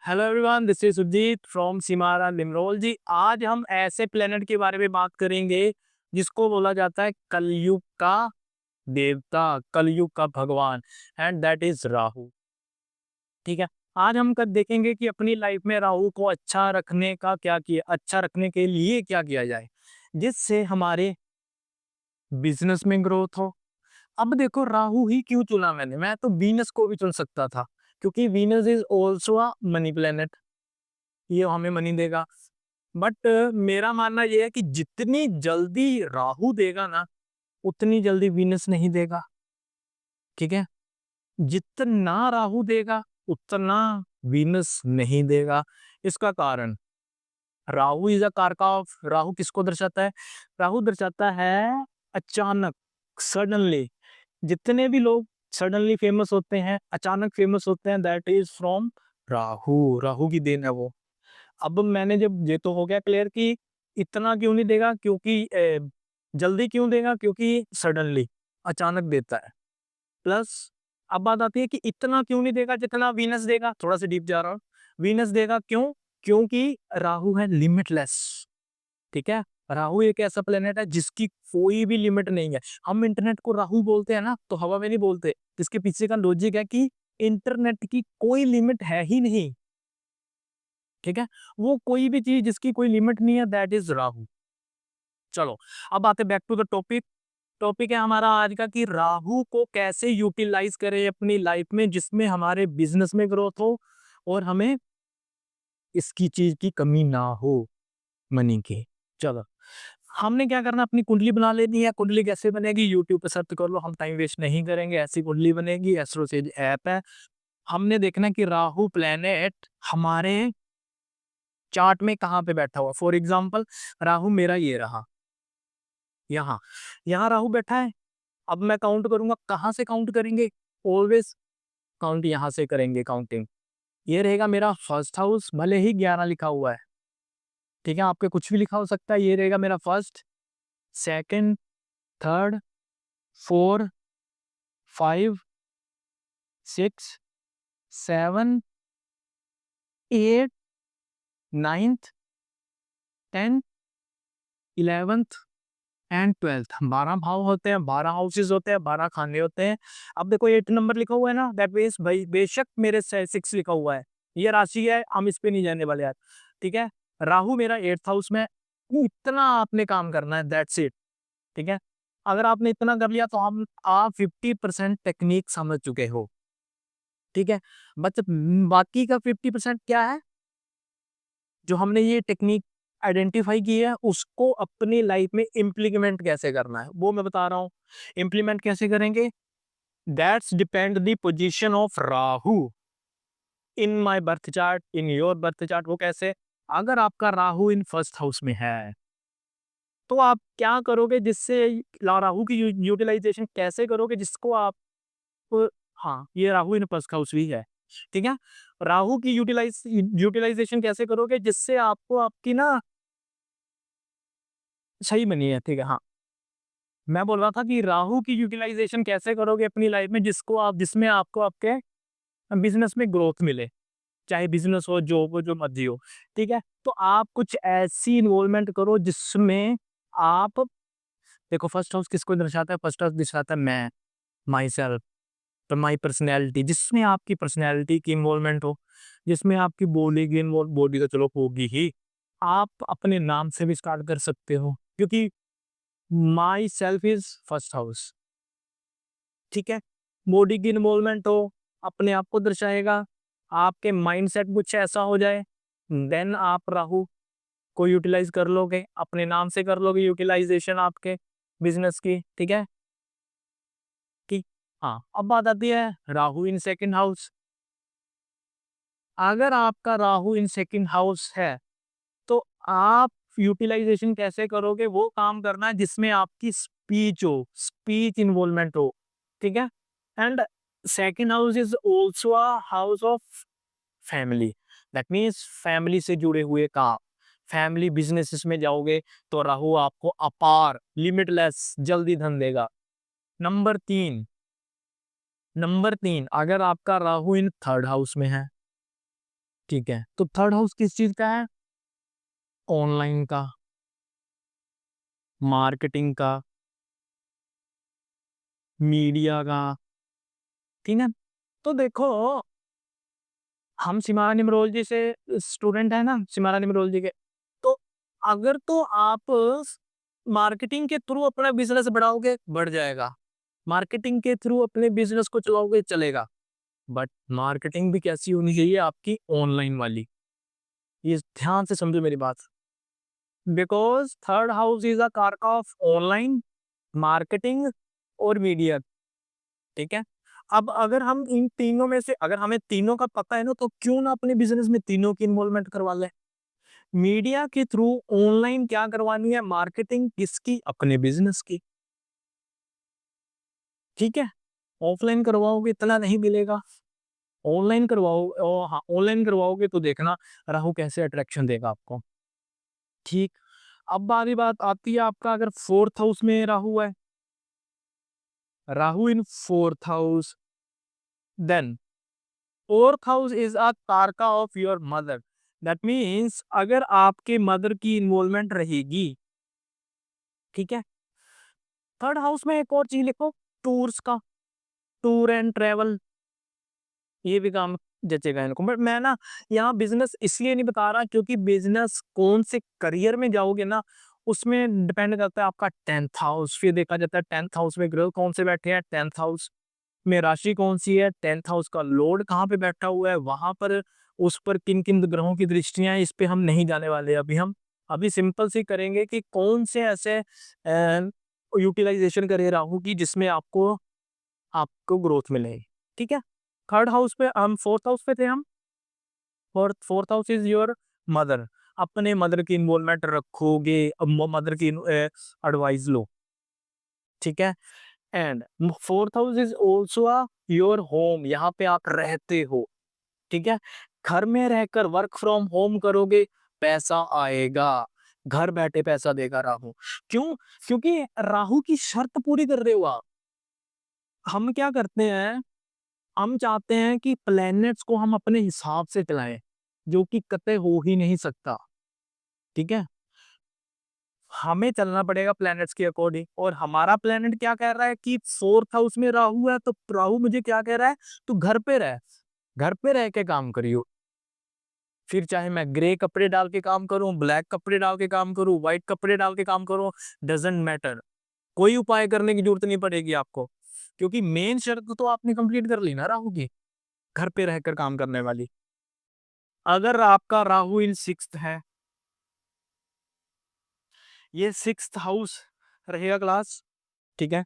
Hello everyone, this is Sujeet from Simara Nimrol ji. आज हम ऐसे प्लेनेट के बारे में बात करेंगे जिसको बोला जाता है कलयुग का देवता, कलयुग का भगवान, एंड दैट इज राहु। ठीक है। आज हम कल देखेंगे कि अपनी लाइफ में राहु को अच्छा रखने का क्या किया, अच्छा रखने के लिए क्या किया जाए जिससे हमारे बिजनेस में ग्रोथ हो। अब देखो, राहु ही क्यों चुना मैंने, मैं तो वीनस को भी चुन सकता था, क्योंकि Venus is also a money planet, ये हमें मनी देगा। बट मेरा मानना ये है कि जितनी जल्दी राहु देगा ना, उतनी जल्दी वीनस नहीं देगा। ठीक है। जितना राहु देगा उतना वीनस नहीं देगा। इसका कारण, Rahu is a karaka of, Rahu किसको दर्शाता है? राहु दर्शाता है अचानक, सडनली। जितने भी लोग सडनली फेमस होते हैं, अचानक फेमस होते हैं, that is from Rahu. Rahu की देन है वो। अब मैंने जब ये तो हो गया क्लियर कि इतना क्यों नहीं देगा, क्योंकि जल्दी क्यों देगा, क्योंकि सडनली, अचानक देता है। प्लस अब बात आती है कि इतना क्यों नहीं देगा जितना वीनस देगा। थोड़ा सा डीप जा रहा हूँ। वीनस देगा क्यों? क्योंकि राहु है लिमिटलेस। ठीक है। राहु एक ऐसा प्लेनेट है जिसकी कोई भी लिमिट नहीं है। हम इंटरनेट को राहु बोलते हैं ना, तो हवा में नहीं बोलते। इसके पीछे का लॉजिक है कि इंटरनेट की कोई लिमिट है ही नहीं। ठीक है। वो कोई भी चीज जिसकी कोई लिमिट नहीं है, दैट इज राहु। चलो, अब आते back to the topic. Topic है हमारा आज का कि राहु को कैसे यूटिलाइज करें अपनी लाइफ में, जिसमें हमारे बिजनेस में ग्रोथ हो और हमें इसकी चीज की कमी ना हो, मनी की। चलो, हमने क्या करना, अपनी कुंडली बना लेनी है। कुंडली कैसे बनेगी? यूट्यूब पे सर्च कर लो, हम टाइम वेस्ट नहीं करेंगे। ऐसी कुंडली बनेगी, एस्ट्रोसेज ऐप है। हमने देखना है कि राहु प्लेनेट हमारे चार्ट में कहाँ पे बैठा हुआ। फॉर एग्जाम्पल, राहु मेरा ये रहा, यहाँ यहाँ राहु बैठा है। अब मैं काउंट करूंगा, कहाँ से काउंट करेंगे? ऑलवेज काउंट यहाँ से करेंगे काउंटिंग। ये रहेगा मेरा फर्स्ट हाउस, भले ही 11 लिखा हुआ है। ठीक है, आपके कुछ भी लिखा हो सकता है। ये रहेगा मेरा first, second, third, four, five, six, seven, eight, ninth, tenth, 11th and 12th। 12 भाव होते हैं, 12 हाउसेज होते हैं, 12 खाने होते हैं। अब देखो 8 नंबर लिखा हुआ है ना, दैट मीन्स भाई बेशक मेरे 6 लिखा हुआ है, ये राशि है, हम इस पे नहीं जाने वाले यार। ठीक है। राहु मेरा 8th हाउस में। इतना आपने काम करना है, दैट्स इट। ठीक है। अगर आपने इतना कर लिया तो हम आप 50% टेक्निक समझ चुके हो। ठीक है। बट बाकी का 50% क्या है? जो हमने ये टेक्निक आइडेंटिफाई की है, उसको अपनी लाइफ में इम्प्लीमेंट कैसे करना है, वो मैं बता रहा हूँ। इम्प्लीमेंट कैसे करेंगे? That's depend the position of Rahu in my birth chart, in your birth chart. वो कैसे? अगर आपका राहु इन फर्स्ट हाउस में है, तो आप क्या करोगे जिससे राहु की यूटिलाइजेशन कैसे करोगे जिसको आप, हाँ, ये राहु इन फर्स्ट हाउस भी है। ठीक है। राहु की यूटिलाइजेशन कैसे करोगे जिससे आपको आपकी ना सही बनी है। ठीक है। हाँ, मैं बोल रहा था कि राहु की यूटिलाइजेशन कैसे करोगे अपनी लाइफ में जिसको आप, जिसमें आपको आपके बिजनेस में ग्रोथ मिले। चाहे बिजनेस हो, जॉब हो, जो मर्जी हो। ठीक है। तो आप कुछ ऐसी इन्वॉल्वमेंट करो जिसमें आप, देखो फर्स्ट हाउस किसको दर्शाता है? फर्स्ट हाउस दर्शाता है मैं, माई सेल्फ, तो माई पर्सनैलिटी। जिसमें आपकी पर्सनैलिटी की इन्वॉल्वमेंट हो, जिसमें आपकी बॉडी की इन्वॉल्व, बॉडी तो चलो होगी ही। आप अपने नाम से भी स्टार्ट कर सकते हो, क्योंकि my self is first house. ठीक है। बॉडी की इन्वॉल्वमेंट हो, अपने आप को दर्शाएगा। आपके माइंडसेट कुछ ऐसा हो जाए, देन आप राहु को यूटिलाइज कर लोगे, अपने नाम से कर लोगे यूटिलाइजेशन आपके बिजनेस की। ठीक है। कि हाँ, अब बात आती है राहु इन सेकंड हाउस। अगर आपका राहु इन सेकंड हाउस है, तो आप यूटिलाइजेशन कैसे करोगे? वो काम करना है जिसमें आपकी स्पीच हो, स्पीच इन्वॉल्वमेंट हो। ठीक है। And second house is also a house of family. That means family से जुड़े हुए काम, फैमिली बिजनेसेस में जाओगे तो राहु आपको अपार, लिमिटलेस जल्दी धन देगा। नंबर 3, नंबर 3, अगर आपका राहु इन थर्ड हाउस में है, ठीक है, तो थर्ड हाउस किस चीज का है? ऑनलाइन का, मार्केटिंग का, मीडिया का। ठीक है, तो देखो, हम सिमारा न्यूमरोलॉजी से स्टूडेंट है ना, सिमारा न्यूमरोलॉजी के, तो अगर तो आप मार्केटिंग के थ्रू अपना बिजनेस बढ़ाओगे, बढ़ जाएगा। मार्केटिंग के थ्रू अपने बिजनेस को चलाओगे, चलेगा। बट मार्केटिंग भी कैसी होनी चाहिए? आपकी ऑनलाइन वाली। ये ध्यान से समझो मेरी बात, because third house is a karak of online, marketing और मीडिया। ठीक है, अब अगर हम इन तीनों में से, अगर हमें तीनों का पता है ना, तो क्यों ना अपने बिजनेस में तीनों की इन्वॉल्वमेंट करवा ले। मीडिया के थ्रू ऑनलाइन क्या करवानी है? मार्केटिंग किसकी? अपने बिजनेस की। ठीक है, ऑफलाइन करवाओगे इतना नहीं मिलेगा, ऑनलाइन करवाओ, हाँ ऑनलाइन करवाओगे तो देखना राहु कैसे अट्रैक्शन देगा आपको। ठीक, अब बारी बात आती है आपका, अगर फोर्थ हाउस में राहु है, Rahu in fourth house, then fourth house is a karaka of your mother. That means अगर आपके मदर की इन्वॉल्वमेंट रहेगी, ठीक है। थर्ड हाउस में एक और चीज लिखो, टूर्स का, टूर एंड ट्रेवल, ये भी काम जचेगा इनको। बट मैं ना यहाँ बिजनेस इसलिए नहीं बता रहा, क्योंकि बिजनेस कौन से करियर में जाओगे ना, उसमें डिपेंड करता है आपका टेंथ हाउस। फिर देखा जाता है टेंथ हाउस में ग्रह कौन से बैठे हैं, टेंथ हाउस में राशि कौन सी है, टेंथ हाउस का लॉर्ड कहाँ पे बैठा हुआ है, वहां पर उस पर किन किन ग्रहों की दृष्टियां हैं, इस पे हम नहीं जाने वाले। अभी हम अभी सिंपल सी करेंगे कि कौन से ऐसे यूटिलाइजेशन करे राहु की जिसमें आपको आपको ग्रोथ मिले। ठीक है, थर्ड हाउस पे हम, फोर्थ हाउस पे थे हम, fourth house is your mother. अपने मदर की इन्वॉल्वमेंट रखोगे, मदर की एडवाइस लो। ठीक है, and fourth house is also your home, यहाँ पे आप रहते हो। ठीक है, घर में रहकर वर्क फ्रॉम होम करोगे, पैसा आएगा, घर बैठे पैसा देगा राहु। क्यों? क्योंकि राहु की शर्त पूरी कर रहे हो आप। हम क्या करते हैं, हम चाहते हैं कि प्लैनेट्स को हम अपने हिसाब से चलाएं, जो कि कतई हो ही नहीं सकता। ठीक है, हमें चलना पड़ेगा प्लैनेट्स के अकॉर्डिंग। और हमारा प्लैनेट क्या कह रहा है कि फोर्थ हाउस में राहु है, तो राहु मुझे क्या कह रहा है, तू घर पे रह, घर पे रह के काम करियो। फिर चाहे मैं ग्रे कपड़े डाल के काम करूं, ब्लैक कपड़े डाल के काम करूं, व्हाइट कपड़े डाल के काम करूं, डजेंट मैटर। कोई उपाय करने की जरूरत नहीं पड़ेगी आपको, क्योंकि मेन शर्त तो आपने कंप्लीट कर ली ना राहु की, घर पे रहकर काम करने वाली। अगर आपका राहु इन सिक्स्थ है, ये सिक्स्थ हाउस रहेगा क्लास। ठीक है,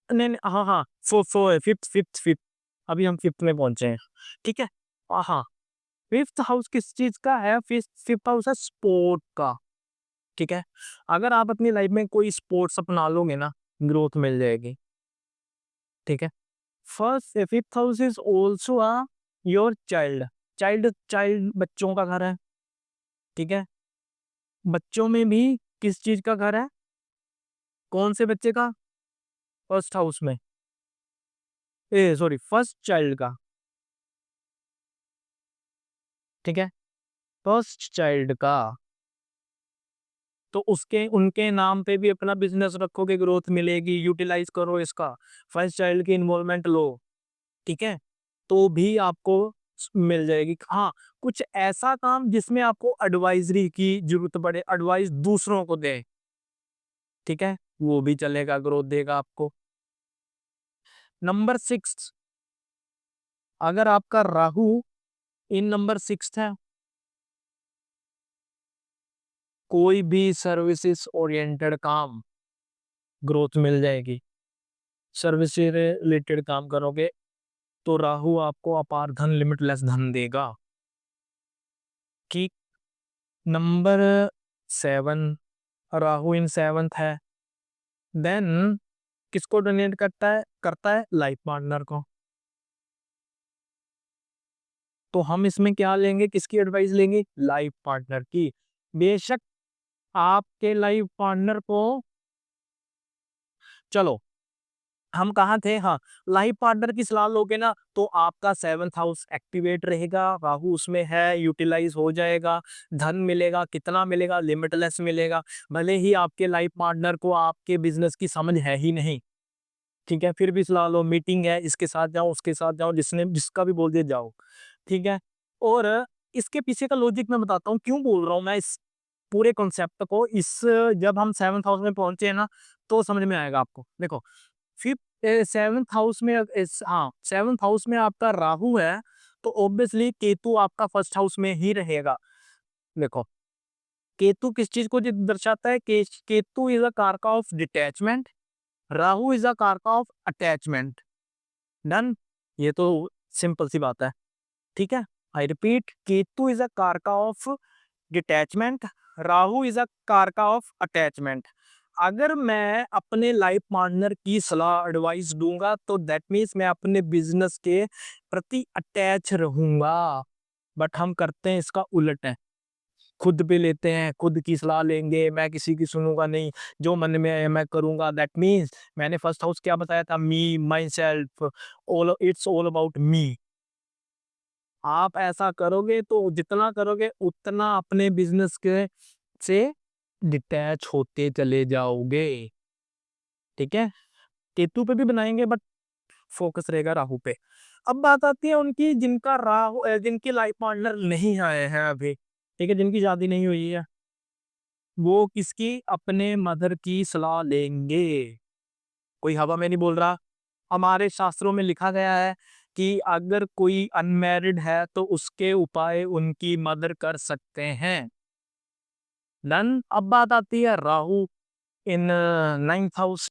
नहीं नहीं, हाँ हाँ, फिफ्थ फिफ्थ फिफ्थ, अभी हम फिफ्थ में पहुंचे हैं। ठीक है, हाँ, फिफ्थ हाउस किस चीज का है? फिफ्थ फिफ्थ हाउस है स्पोर्ट का। ठीक है, अगर आप अपनी लाइफ में कोई स्पोर्ट्स अपना लोगे ना, ग्रोथ मिल जाएगी। ठीक है, first fifth house is also your child, child child बच्चों का घर है। ठीक है, बच्चों में भी किस चीज का घर है? कौन से बच्चे का? फर्स्ट हाउस में, ए सॉरी, फर्स्ट चाइल्ड का। ठीक है, फर्स्ट चाइल्ड का, तो उसके उनके नाम पे भी अपना बिजनेस रखोगे, ग्रोथ मिलेगी। यूटिलाइज करो इसका, फर्स्ट चाइल्ड की इन्वॉल्वमेंट लो। ठीक है, तो भी आपको मिल जाएगी। हाँ, कुछ ऐसा काम जिसमें आपको एडवाइजरी की जरूरत पड़े, एडवाइस दूसरों को दे, ठीक है, वो भी चलेगा, ग्रोथ देगा आपको। नंबर सिक्स, अगर आपका राहु इन नंबर सिक्स है, कोई भी सर्विसेज ओरिएंटेड काम, ग्रोथ मिल जाएगी। सर्विस से रिलेटेड काम करोगे तो राहु आपको अपार धन, लिमिटलेस धन देगा। ठीक, नंबर सेवन, राहु इन सेवंथ है, देन किसको डोनेट करता है लाइफ पार्टनर को। तो हम इसमें क्या लेंगे, किसकी एडवाइस लेंगे? लाइफ पार्टनर की। बेशक आपके लाइफ पार्टनर को, चलो हम कहाँ थे? हाँ, लाइफ पार्टनर की सलाह लोगे ना तो आपका 7th हाउस एक्टिवेट रहेगा, राहु उसमें है, यूटिलाइज हो जाएगा, धन मिलेगा, कितना मिलेगा? लिमिटलेस मिलेगा। भले ही आपके लाइफ पार्टनर को आपके बिजनेस की समझ है ही नहीं, ठीक है, फिर भी सलाह लो, मीटिंग है, इसके साथ जाओ, उसके साथ जाओ, जिसने जिसका भी बोल दिया जाओ, ठीक है। और इसके पीछे का लॉजिक मैं बताता हूँ क्यों बोल रहा हूँ मैं इस पूरे कॉन्सेप्ट को। इस जब हम 7th हाउस में पहुंचे हैं ना तो समझ में आएगा आपको। देखो, फिर 7th हाउस में हाँ, 7th हाउस में आपका राहु है तो ऑब्वियसली केतु आपका फर्स्ट हाउस में ही रहेगा। देखो, केतु किस चीज को दर्शाता है? Ketu is a karak of detachment, Rahu is a karak of attachment. Done, ये तो सिंपल सी बात है, ठीक है। I repeat, Ketu is a karak of detachment, Rahu is a karak of attachment. अगर मैं अपने लाइफ पार्टनर की सलाह एडवाइस दूंगा तो दैट मीन्स मैं अपने बिजनेस के प्रति अटैच रहूंगा। बट हम करते हैं इसका उलट है, खुद पे लेते हैं, खुद की सलाह लेंगे, मैं किसी की सुनूंगा नहीं, जो मन में है मैं करूंगा। दैट मीन्स मैंने फर्स्ट हाउस क्या बताया था? Me, myself, all, it's all about me. आप ऐसा करोगे तो जितना करोगे उतना अपने बिजनेस के से डिटैच होते चले जाओगे, ठीक है। केतु पे भी बनाएंगे बट फोकस रहेगा राहु पे। अब बात आती है उनकी जिनका जिनकी लाइफ पार्टनर नहीं आए हैं अभी, ठीक है, जिनकी शादी नहीं हुई है, वो किसकी? अपने मदर की सलाह लेंगे। कोई हवा में नहीं बोल रहा। हमारे शास्त्रों में लिखा गया है कि अगर कोई अनमैरिड है तो उसके उपाय उनकी मदर कर सकते हैं। डन। अब बात आती है राहु इन 9th हाउस।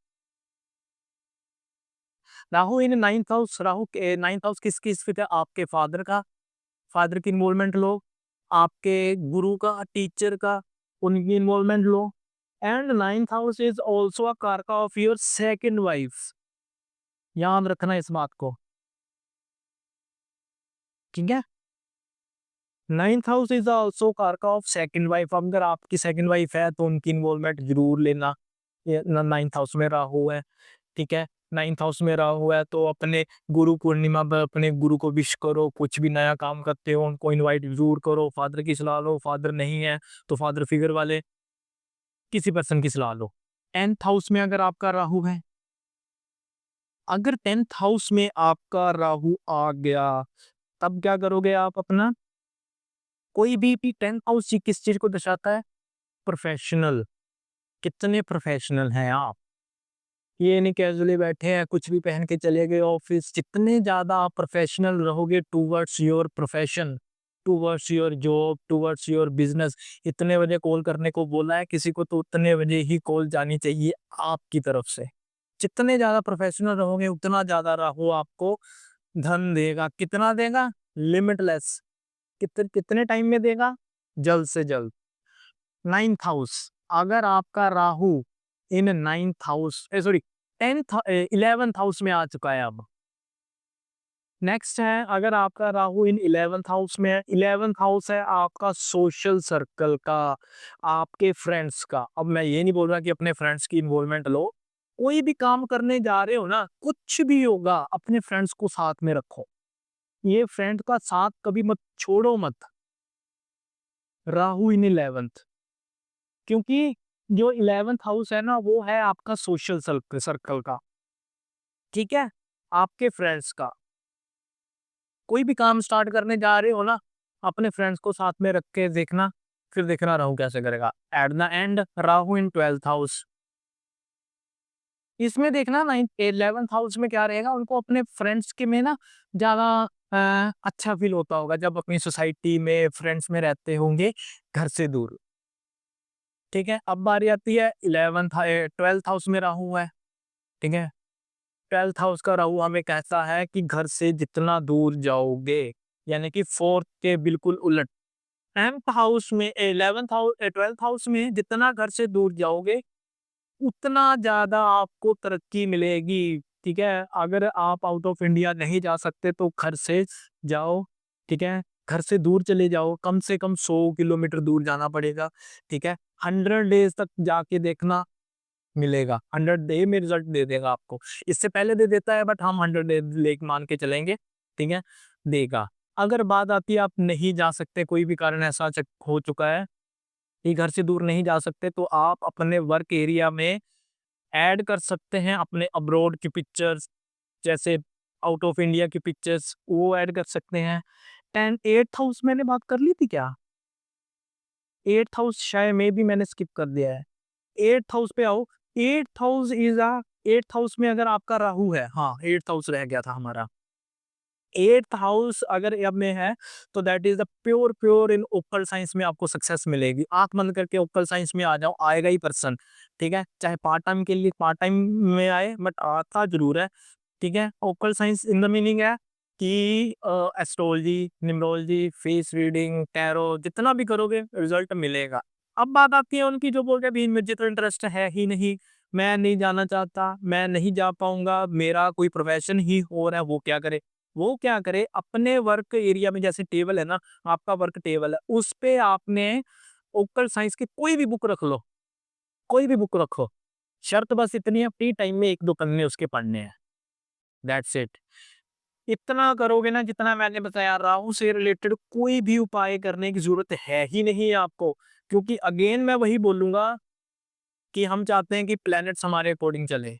राहु इन 9th हाउस, राहु के 9th हाउस किसकी स्थिति है? आपके फादर का, फादर की इन्वॉल्वमेंट लो, आपके गुरु का, टीचर का, उनकी involvement low. And 9th house is also a karaka of your second wife. याद रखना इस बात को, ठीक है। 9th हाउस इज ऑल्सो कारका ऑफ सेकंड वाइफ। अगर आपकी सेकंड वाइफ है तो उनकी इन्वॉल्वमेंट जरूर लेना। 9th हाउस में राहु है, ठीक है। 9th हाउस में राहु है तो अपने गुरु पूर्णिमा पर अपने गुरु को विश करो, कुछ भी नया काम करते हो उनको इनवाइट जरूर करो, फादर की सलाह लो, फादर नहीं है तो फादर फिगर वाले किसी पर्सन की सलाह लो। 10th हाउस में अगर आपका राहु है, अगर 10th हाउस में आपका राहु आ गया तब क्या करोगे आप अपना? कोई भी 10th हाउस किस चीज को दर्शाता है? प्रोफेशनल। कितने प्रोफेशनल हैं आप? ये नहीं कैजुअली बैठे हैं कुछ भी पहन के चले गए ऑफिस। जितने ज्यादा आप प्रोफेशनल रहोगे towards your profession, towards your job, towards your business. इतने बजे कॉल करने को बोला है किसी को तो उतने बजे ही कॉल जानी चाहिए आपकी तरफ से। जितने ज्यादा प्रोफेशनल रहोगे उतना ज्यादा राहु आपको धन देगा। कितना देगा? लिमिटलेस। कितने टाइम में देगा? जल्द से जल्द। 9th हाउस, अगर आपका राहु इन 9th house, sorry, 11th house में आ चुका है अब। नेक्स्ट है, अगर आपका राहु इन 11th हाउस में है, 11th हाउस है आपका सोशल सर्कल का, आपके फ्रेंड्स का। अब मैं ये नहीं बोल रहा कि अपने फ्रेंड्स की इन्वॉल्वमेंट लो, कोई भी काम करने जा रहे हो ना, कुछ भी होगा अपने फ्रेंड्स को साथ में रखो। ये फ्रेंड का साथ कभी मत छोड़ो मत। राहु इन 11th, क्योंकि जो 11th हाउस है ना वो है आपका सोशल सर्कल का, ठीक है, आपके फ्रेंड्स का। कोई भी काम स्टार्ट करने जा रहे हो ना, अपने फ्रेंड्स को साथ में रख के देखना, फिर देखना राहु कैसे करेगा। At the end Rahu in 12th house, इसमें देखना 11th हाउस में क्या रहेगा, उनको अपने फ्रेंड्स के में ना ज्यादा अच्छा फील होता होगा जब अपनी सोसाइटी में फ्रेंड्स में रहते होंगे घर से दूर, ठीक है। अब बारी आती है 12th हाउस में राहु है, ठीक है। 12th हाउस का राहु हमें कहता है कि घर से जितना दूर जाओगे, यानी कि 4th के बिल्कुल उलट। 10th हाउस में 11th हाउस 12th हाउस में जितना घर से दूर जाओगे उतना ज्यादा आपको तरक्की मिलेगी, ठीक है। अगर आप आउट ऑफ इंडिया नहीं जा सकते तो घर से जाओ, ठीक है। घर से दूर चले जाओ, कम से कम 100 किलोमीटर दूर जाना पड़ेगा, ठीक है। 100 डेज तक जाके देखना, मिलेगा, 100 डे में रिजल्ट दे देगा आपको। इससे पहले दे देता है बट हम 100 डे ले मान के चलेंगे, ठीक है, देगा। अगर बात आती है आप नहीं जा सकते, कोई भी कारण ऐसा हो चुका है कि घर से दूर नहीं जा सकते, तो आप अपने वर्क एरिया में ऐड कर सकते हैं अपने अब्रॉड की पिक्चर्स, जैसे आउट ऑफ इंडिया की पिक्चर्स वो ऐड कर सकते हैं। 8th हाउस मैंने बात कर ली थी क्या? 8th हाउस शायद में भी मैंने स्किप कर दिया है। 8th हाउस पे आओ। 8th house is a 8th house में अगर आपका राहु है, हाँ 8th हाउस रह गया था हमारा। 8th हाउस अगर अब में है तो that is the pure pure in occult science में आपको सक्सेस मिलेगी। आंख बंद करके ओक्कल साइंस में आ जाओ, आएगा ही पर्सन, ठीक है, चाहे पार्ट टाइम के लिए पार्ट टाइम में आए बट आता जरूर है, ठीक है। Okkal science in the meaning है कि astrology, numerology, face reading, tarot जितना भी करोगे रिजल्ट मिलेगा। अब बात आती है उनकी जो बोलते हैं भी मुझे तो इंटरेस्ट है ही नहीं, मैं नहीं जाना चाहता, मैं नहीं जा पाऊंगा, मेरा कोई प्रोफेशन ही हो रहा है, वो क्या करे? वो क्या करे, अपने वर्क एरिया में जैसे टेबल है ना, आपका वर्क टेबल है, उस पे आपने ओक्कल साइंस की कोई भी बुक रख लो, कोई भी बुक रखो। शर्त बस इतनी है, फ्री टाइम में 1-2 पन्ने उसके पढ़ने हैं, दैट्स इट। इतना करोगे ना जितना मैंने बताया, राहु से रिलेटेड कोई भी उपाय करने की ज़रूरत है ही नहीं है आपको। क्योंकि अगेन मैं वही बोलूँगा कि हम चाहते हैं कि प्लैनेट्स हमारे अकॉर्डिंग चले।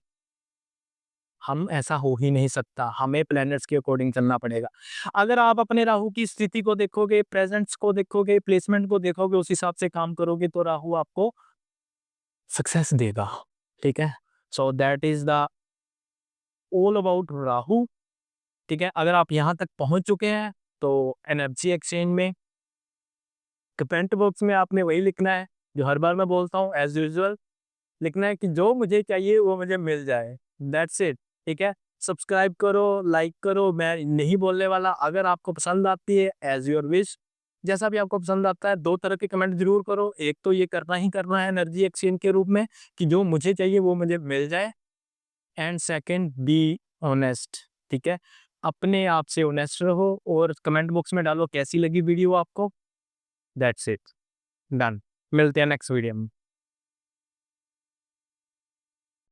हम ऐसा हो ही नहीं सकता, हमें प्लैनेट्स के अकॉर्डिंग चलना पड़ेगा। अगर आप अपने राहु की स्थिति को देखोगे, प्रेज़ेंट्स को देखोगे, प्लेसमेंट को देखोगे, उस हिसाब से काम करोगे तो राहु आपको सक्सेस देगा, ठीक है? So that is the all about Rahu, ठीक है? अगर आप यहाँ तक पहुँच चुके हैं तो एनर्जी एक्सचेंज में कमेंट बॉक्स में आपने वही लिखना है जो हर बार मैं बोलता हूँ एज़ यूजुअल, लिखना है कि जो मुझे चाहिए वो मुझे मिल जाए, दैट्स इट, ठीक है? सब्सक्राइब करो, लाइक करो, मैं नहीं बोलने वाला। अगर आपको पसंद आती है एज़ योर विश, जैसा भी आपको पसंद आता है, 2 तरह के कमेंट ज़रूर करो। एक तो ये करना ही करना है एनर्जी एक्सचेंज के रूप में कि जो मुझे चाहिए वो मुझे मिल जाए, एंड सेकंड बी ऑनेस्ट, ठीक है? अपने आप से ऑनेस्ट रहो और कमेंट बॉक्स में डालो कैसी लगी वीडियो आपको, दैट्स इट, डन। मिलते हैं नेक्स्ट वीडियो में।